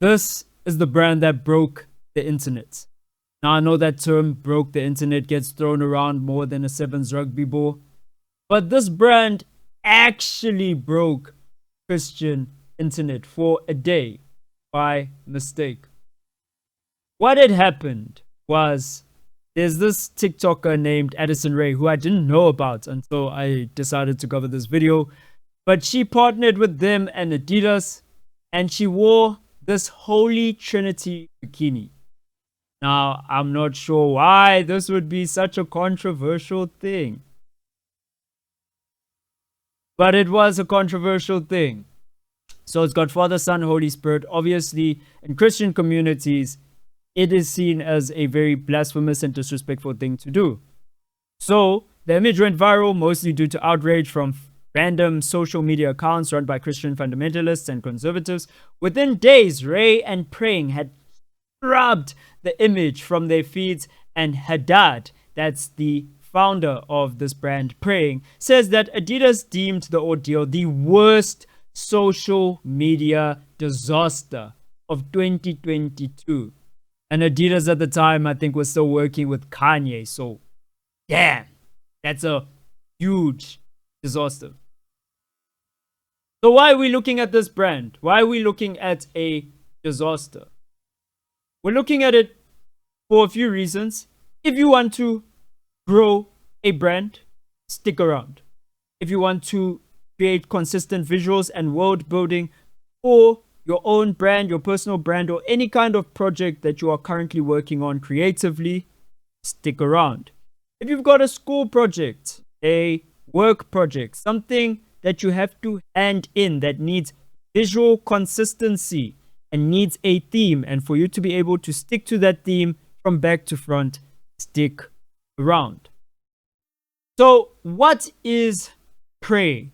This is the brand that broke the internet. Now, I know that term broke the internet gets thrown around more than a sevens rugby ball, but this brand actually broke Christian internet for a day by mistake. What had happened was there's this TikToker named Addison Rae who I didn't know about until I decided to cover this video, but she partnered with them and Adidas, and she wore this Holy Trinity bikini. Now, I'm not sure why this would be such a controversial thing, but it was a controversial thing. So it's got Father, Son, Holy Spirit. Obviously, in Christian communities, it is seen as a very blasphemous and disrespectful thing to do. So the image went viral, mostly due to outrage from random social media accounts run by Christian fundamentalists and conservatives. Within days, Rae and Praying had scrubbed the image from their feeds, and Haddad, that's the founder of this brand, Praying, says that Adidas deemed the ordeal the worst social media disaster of 2022. And Adidas at the time, I think, was still working with Kanye. So, damn, that's a huge disaster. So why are we looking at this brand? Why are we looking at a disaster? We're looking at it for a few reasons. If you want to grow a brand, stick around. If you want to create consistent visuals and world building for your own brand, your personal brand, or any kind of project that you are currently working on creatively, stick around. If you've got a school project, a work project, something that you have to hand in that needs visual consistency and needs a theme, and for you to be able to stick to that theme from back to front, stick around. So what is praying?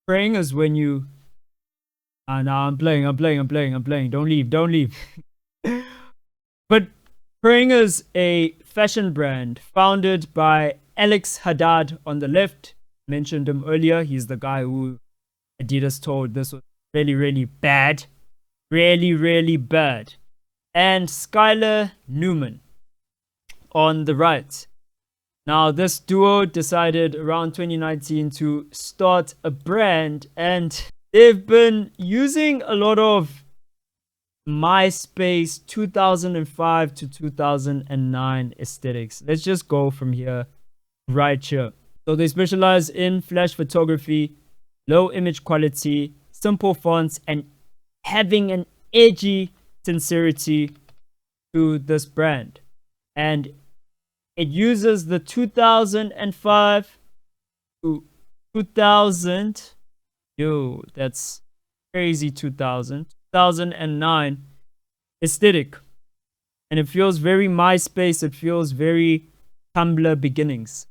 Praying is when you now I'm playing. Don't leave. But Praying is a fashion brand founded by Alex Haddad on the left. Mentioned him earlier. He's the guy who Adidas told this was really bad. Really bad. And Skylar Newman on the right. Now, this duo decided around 2019 to start a brand, and they've been using a lot of MySpace 2005 to 2009 aesthetics. Let's just go from here, right here. So they specialize in flash photography, low image quality, simple fonts, and having an edgy sincerity to this brand. And it uses the 2005 to 2000. Yo, that's crazy. 2009 aesthetic. And it feels very MySpace. It feels very Tumblr beginnings.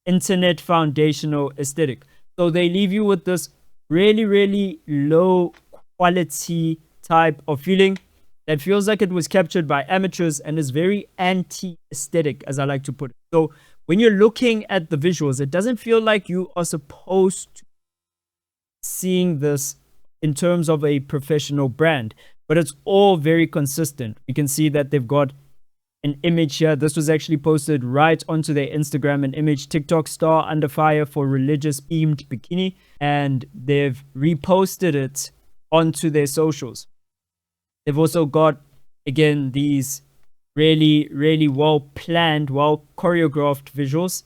Internet foundational aesthetic. So they leave you with this really low quality type of feeling that feels like it was captured by amateurs and is very anti-aesthetic, as I like to put it. So when you're looking at the visuals, it doesn't feel like you are supposed to seeing this in terms of a professional brand, but it's all very consistent. You can see that they've got an image here. This was actually posted right onto their Instagram, an image, TikTok star under fire for religious themed bikini, and they've reposted it onto their socials. They've also got, again, these really well planned, well choreographed visuals,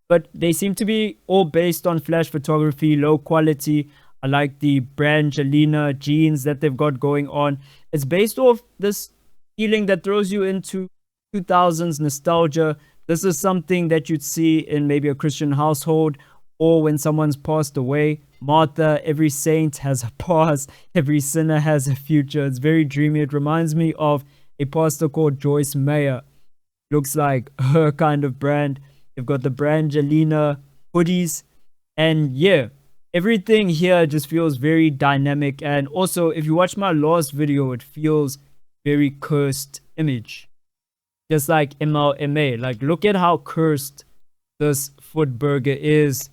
but they seem to be all based on flash photography, low quality. I like the Brangelina jeans that they've got going on. It's based off this feeling that throws you into 2000s nostalgia. This is something that you'd see in maybe a Christian household, or when someone's passed away. Martha, every saint has a past, every sinner has a future. It's very dreamy. It reminds me of a pastor called Joyce Meyer. Looks like her kind of brand. They've got the Brangelina hoodies, and yeah, everything here just feels very dynamic. And also, if you watch my last video, it feels very cursed image, just like MLMA. Like, look at how cursed this foot burger is.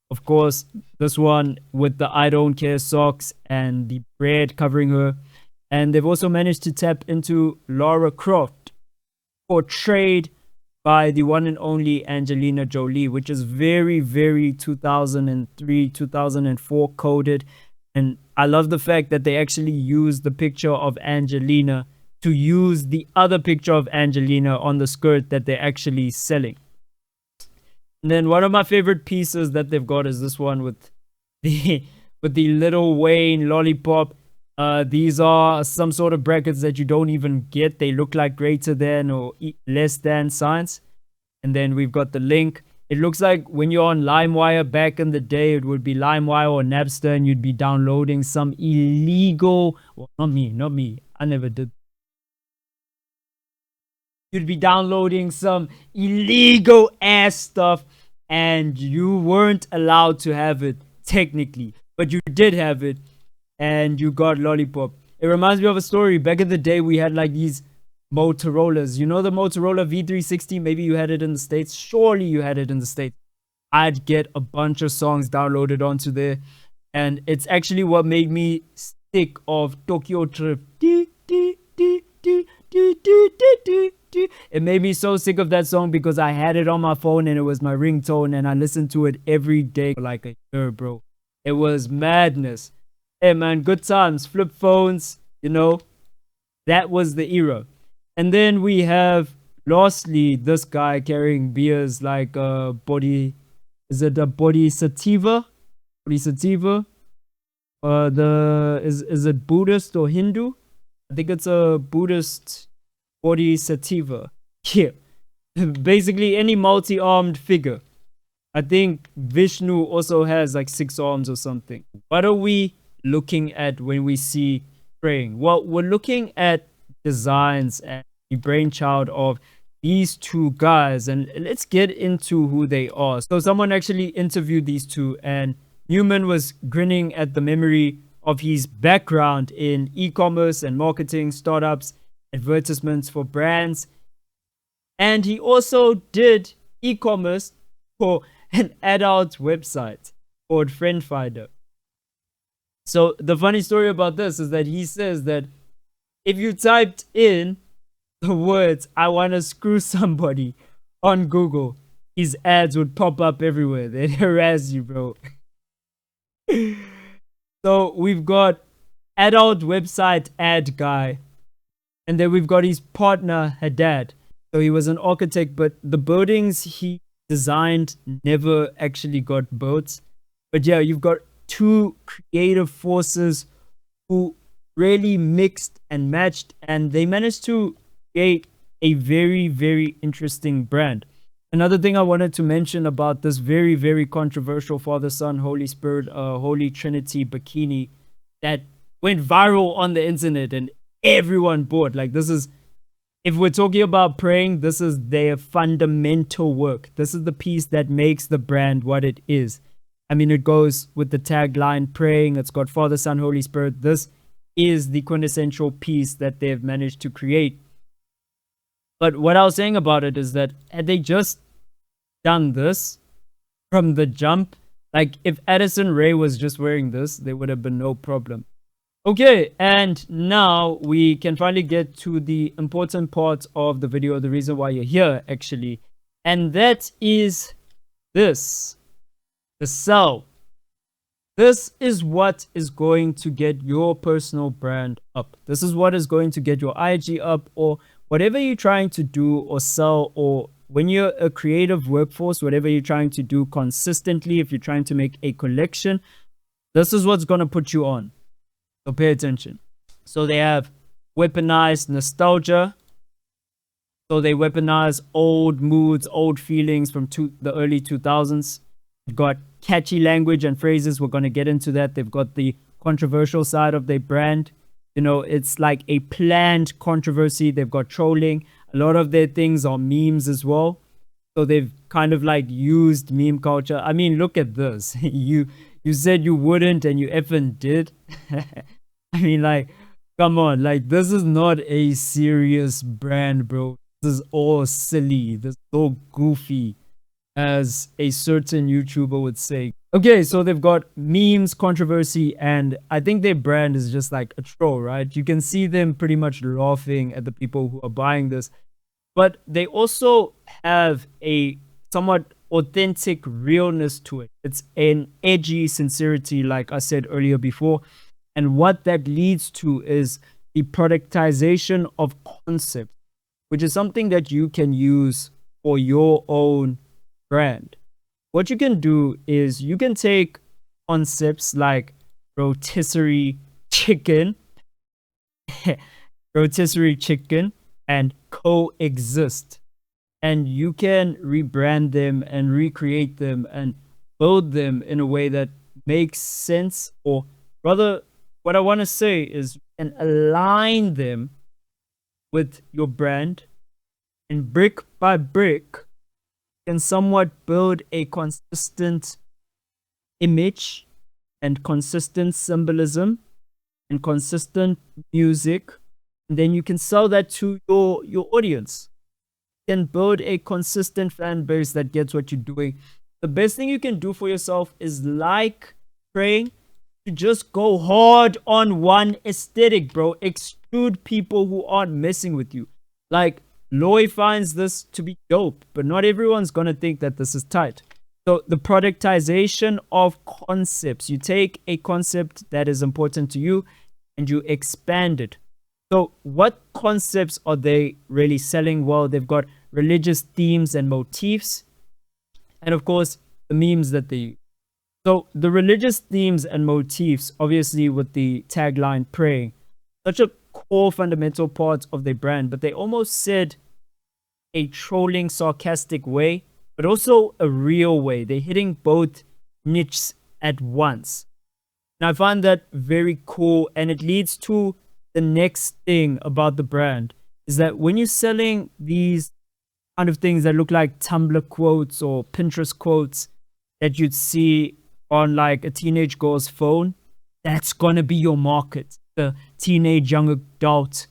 Of course, this one with the I don't care socks and the bread covering her. And they've also managed to tap into Lara Croft, portrayed by the one and only Angelina Jolie, which is very, very 2003, 2004 coded. And I love the fact that they actually used the picture of Angelina to use the other picture of Angelina on the skirt that they're actually selling. And then one of my favorite pieces that they've got is this one with the Lil Wayne lollipop. These are some sort of brackets that you don't even get. They look like greater than or less than signs. And then we've got the link. It looks like when you're on LimeWire back in the day, it would be LimeWire or Napster, and you'd be downloading some illegal. Well, not me. I never did. You'd be downloading some illegal ass stuff, and you weren't allowed to have it technically, but you did have it, and you got lollipop. It reminds me of a story. Back in the day, we had like these Motorola's. You know the Motorola V360? Maybe you had it in the States. Surely you had it in the States. I'd get a bunch of songs downloaded onto there, and it's actually what made me sick of Tokyo Trip. It made me so sick of that song because I had it on my phone and it was my ringtone, and I listened to it every day for like a year, bro. It was madness. Hey man, good times, flip phones, you know, that was the era. And then we have lastly this guy carrying beers like a body. Is it a bodhisattva? Bodhisattva? Is it Buddhist or Hindu? I think it's a Buddhist bodhisattva. Yeah. Basically any multi-armed figure. I think Vishnu also has like 6 arms or something. What are we looking at when we see praying? Well, we're looking at designs and the brainchild of these two guys, and let's get into who they are. So someone actually interviewed these two, and Newman was grinning at the memory of his background in e-commerce and marketing, startups, advertisements for brands. And he also did e-commerce for an adult website called Friend Finder. So the funny story about this is that he says that if you typed in the words, I want to screw somebody on Google, his ads would pop up everywhere. They'd harass you, bro. So we've got adult website ad guy. And then we've got his partner, Haddad. So he was an architect, but the buildings he designed never actually got built. But yeah, you've got two creative forces who really mixed and matched, and they managed to create a very, very interesting brand. Another thing I wanted to mention about this very, very controversial Father, Son, Holy Spirit, Holy Trinity bikini that went viral on the internet and everyone bought. Like, this is, if we're talking about praying, this is their fundamental work. This is the piece that makes the brand what it is. I mean, it goes with the tagline praying. It's got Father, Son, Holy Spirit. This is the quintessential piece that they've managed to create. But what I was saying about it is that had they just done this from the jump, like if Addison Rae was just wearing this, there would have been no problem. Okay, and now we can finally get to the important part of the video, the reason why you're here actually, and that is this, the sell. This is what is going to get your personal brand up. This is what is going to get your IG up, or whatever you're trying to do or sell, or when you're a creative workforce, whatever you're trying to do consistently, if you're trying to make a collection, this is what's going to put you on. So pay attention. So they have weaponized nostalgia. So they weaponize old moods, old feelings from the early 2000s. They've got catchy language and phrases. We're going to get into that. They've got the controversial side of their brand. You know, it's like a planned controversy. They've got trolling. A lot of their things are memes as well. So they've kind of like used meme culture. I mean, look at this. You said you wouldn't and you effing did. I mean, like, come on. Like, this is not a serious brand, bro. This is all silly. This is all goofy, as a certain YouTuber would say. Okay, so they've got memes, controversy, and I think their brand is just like a troll, right? You can see them pretty much laughing at the people who are buying this, but they also have a somewhat authentic realness to it. It's an edgy sincerity, like I said earlier before. And what that leads to is the productization of concept, which is something that you can use for your own brand. What you can do is you can take concepts like rotisserie chicken, rotisserie chicken, and coexist. And you can rebrand them and recreate them and build them in a way that makes sense, or rather, what I want to say is you can align them with your brand, and brick by brick can somewhat build a consistent image and consistent symbolism and consistent music, and then you can sell that to your audience. You can build a consistent fan base that gets what you're doing. The best thing you can do for yourself is, like praying, to just go hard on one aesthetic, bro. Exclude people who aren't messing with you. Like, Loy finds this to be dope, but not everyone's gonna think that this is tight. So the productization of concepts, you take a concept that is important to you and you expand it. So what concepts are they really selling? Well, they've got religious themes and motifs, and of course the memes that they use. So the religious themes and motifs, obviously with the tagline praying, such a core fundamental part of their brand, but they almost said a trolling, sarcastic way, but also a real way. They're hitting both niches at once. And I find that very cool, and it leads to the next thing about the brand, is that when you're selling these kind of things that look like Tumblr quotes or Pinterest quotes that you'd see on like a teenage girl's phone, that's gonna be your market, the teenage young adult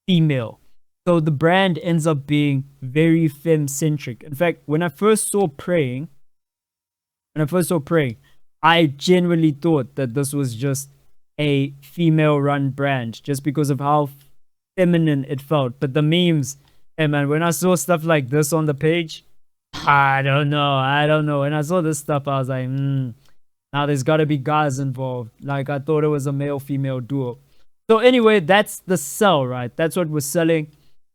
female. So the brand ends up being very femme-centric. In fact, when I first saw praying, I genuinely thought that this was just a female-run brand, just because of how feminine it felt. But the memes, hey man, when I saw stuff like this on the page, I don't know. When I saw this stuff, I was like, now there's got to be guys involved. Like, I thought it was a male-female duo. So anyway, that's the sell, right? That's what we're selling.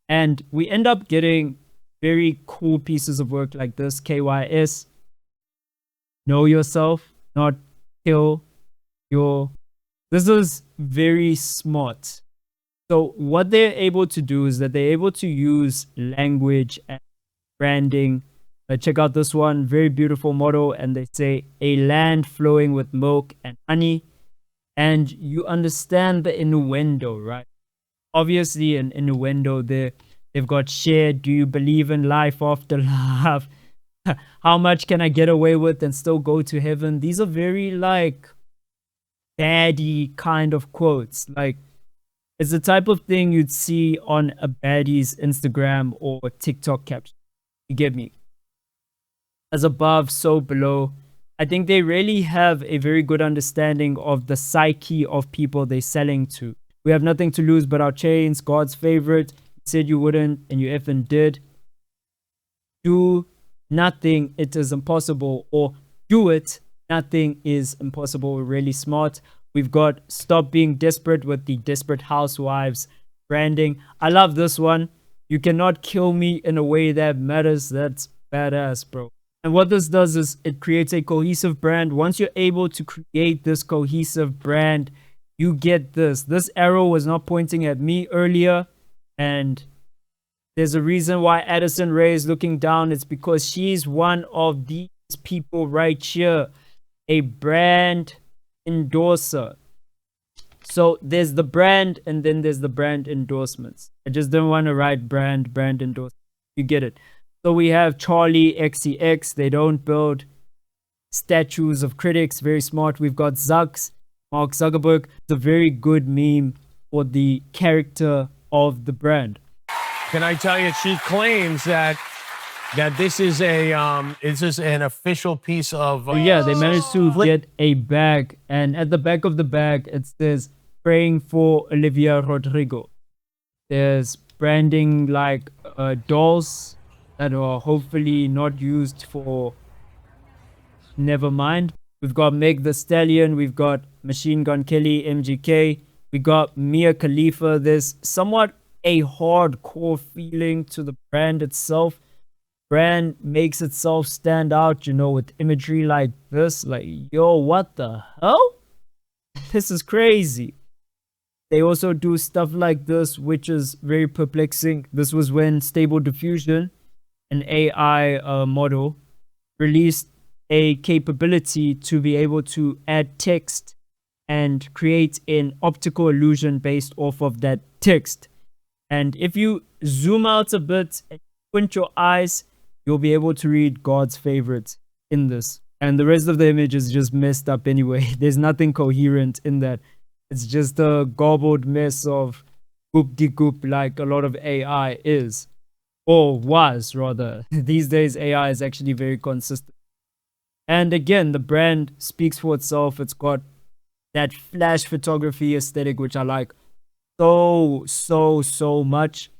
And we end up getting very cool pieces of work like this. KYS. Know yourself, not kill your... This is very smart. So what they're able to do is that they're able to use language and branding. Check out this one. Very beautiful motto. And they say, a land flowing with milk and honey. And you understand the innuendo, right? Obviously, an innuendo there. They've got share. Do you believe in life after love? How much can I get away with and still go to heaven? These are very like baddie kind of quotes. Like, it's the type of thing you'd see on a baddie's Instagram or TikTok caption. You get me? As above, so below. I think they really have a very good understanding of the psyche of people they're selling to. We have nothing to lose but our chains. God's favorite. You said you wouldn't, and you effing did. Do nothing, it is impossible. Or do it, nothing is impossible. We're really smart. We've got stop being desperate with the Desperate Housewives branding. I love this one. You cannot kill me in a way that matters. That's badass, bro. And what this does is it creates a cohesive brand. Once you're able to create this cohesive brand, you get this. This arrow was not pointing at me earlier. And there's a reason why Addison Rae is looking down. It's because she's one of these people right here. A brand endorser. So there's the brand and then there's the brand endorsements. I just don't want to write brand endorsement. You get it. So we have Charlie XCX. They don't build statues of critics. Very smart. We've got Zucks, Mark Zuckerberg. It's a very good meme for the character of the brand. Can I tell you, she claims that that this is an official piece of Yeah, they managed to get a bag, and at the back of the bag it says praying for Olivia Rodrigo. There's branding like dolls that are hopefully not used for never mind. We've got Meg the Stallion, we've got Machine Gun Kelly, MGK, we got Mia Khalifa. There's somewhat a hardcore feeling to the brand itself. Brand makes itself stand out, you know, with imagery like this. Like, yo, what the hell? This is crazy. They also do stuff like this, which is very perplexing. This was when Stable Diffusion, an AI model, released a capability to be able to add text and create an optical illusion based off of that text. And if you zoom out a bit and squint your eyes, you'll be able to read God's favorite in this. And the rest of the image is just messed up anyway. There's nothing coherent in that. It's just a garbled mess of goop-de-goop like a lot of AI is. Or was, rather. These days, AI is actually very consistent. And again, the brand speaks for itself. It's got that flash photography aesthetic, which I like so much.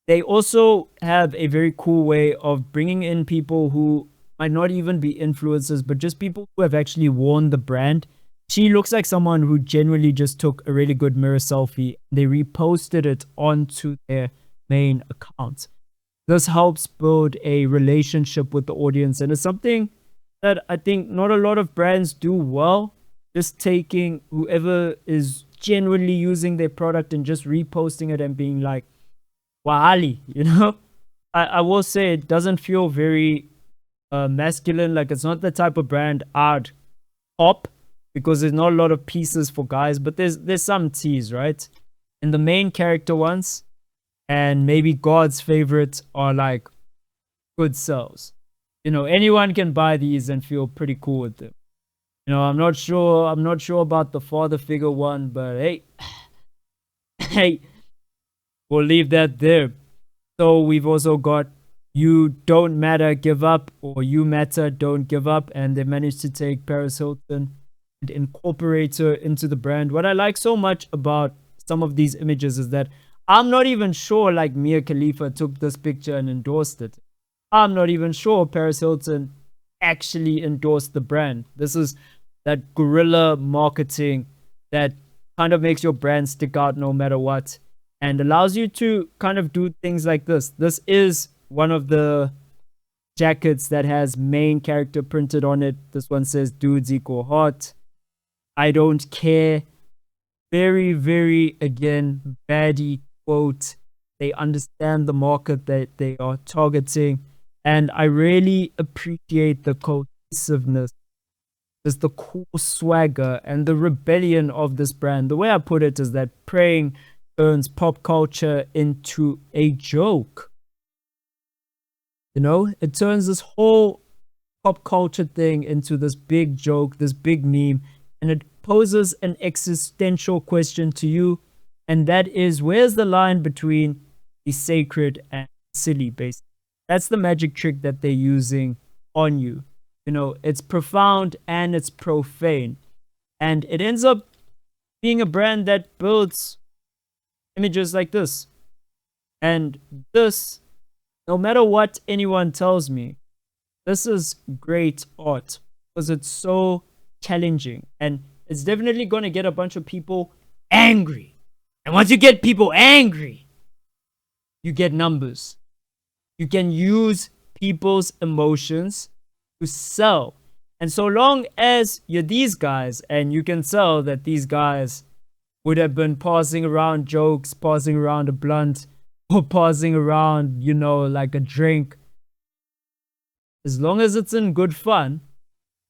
They also have a very cool way of bringing in people who might not even be influencers, but just people who have actually worn the brand. She looks like someone who genuinely just took a really good mirror selfie. They reposted it onto their main account. This helps build a relationship with the audience, and it's something that I think not a lot of brands do well. Just taking whoever is genuinely using their product and just reposting it and being like, Wahali, you know? I will say it doesn't feel very masculine. Like, it's not the type of brand I'd pop, because there's not a lot of pieces for guys, but there's some teas, right? And the main character ones and maybe God's favorite are like good sells. You know, anyone can buy these and feel pretty cool with them. You know, I'm not sure about the father figure one, but hey, hey, we'll leave that there. So we've also got You Don't Matter, Give Up, or You Matter, Don't Give Up, and they managed to take Paris Hilton and incorporate her into the brand. What I like so much about some of these images is that I'm not even sure like Mia Khalifa took this picture and endorsed it. I'm not even sure Paris Hilton actually endorsed the brand. This is that guerrilla marketing that kind of makes your brand stick out no matter what, and allows you to kind of do things like this. This is one of the jackets that has main character printed on it. This one says dudes equal hot. I don't care. Very, again, baddie quote. They understand the market that they are targeting. And I really appreciate the cohesiveness, just the cool swagger and the rebellion of this brand. The way I put it is that praying turns pop culture into a joke. You know, it turns this whole pop culture thing into this big joke, this big meme, and it poses an existential question to you, and that is, where's the line between the sacred and silly, basically? That's the magic trick that they're using on you. You know, it's profound and it's profane, and it ends up being a brand that builds images like this. And this, no matter what anyone tells me, this is great art because it's so challenging, and it's definitely going to get a bunch of people angry. And once you get people angry, you get numbers. You can use people's emotions to sell. And so long as you're these guys and you can sell that these guys would have been passing around jokes, passing around a blunt, or passing around, you know, like a drink, as long as it's in good fun,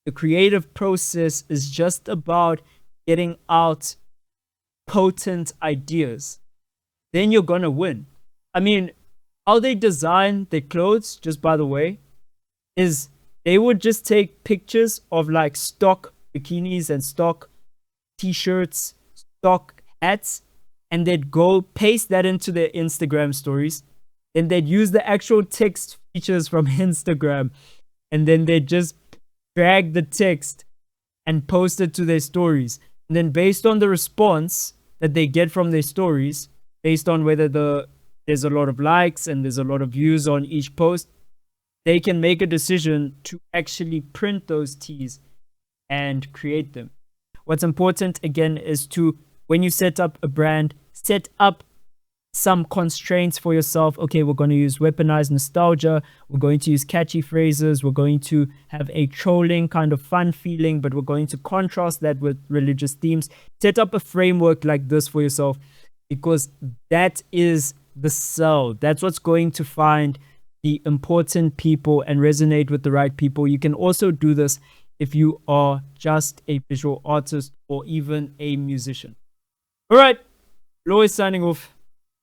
the creative process is just about getting out potent ideas. Then you're gonna win. I mean, how they design their clothes, just by the way, is they would just take pictures of like stock bikinis and stock t-shirts, stock hats, and they'd go paste that into their Instagram stories. then they'd use the actual text features from Instagram, and then they'd just drag the text and post it to their stories. And then based on the response that they get from their stories, based on whether there's a lot of likes and there's a lot of views on each post, they can make a decision to actually print those tees and create them. What's important, again, is to, when you set up a brand, set up some constraints for yourself. Okay, we're going to use weaponized nostalgia. We're going to use catchy phrases. We're going to have a trolling kind of fun feeling, but we're going to contrast that with religious themes. Set up a framework like this for yourself, because that is the sell. That's what's going to find the important people and resonate with the right people. You can also do this if you are just a visual artist or even a musician. All right, Lois signing off.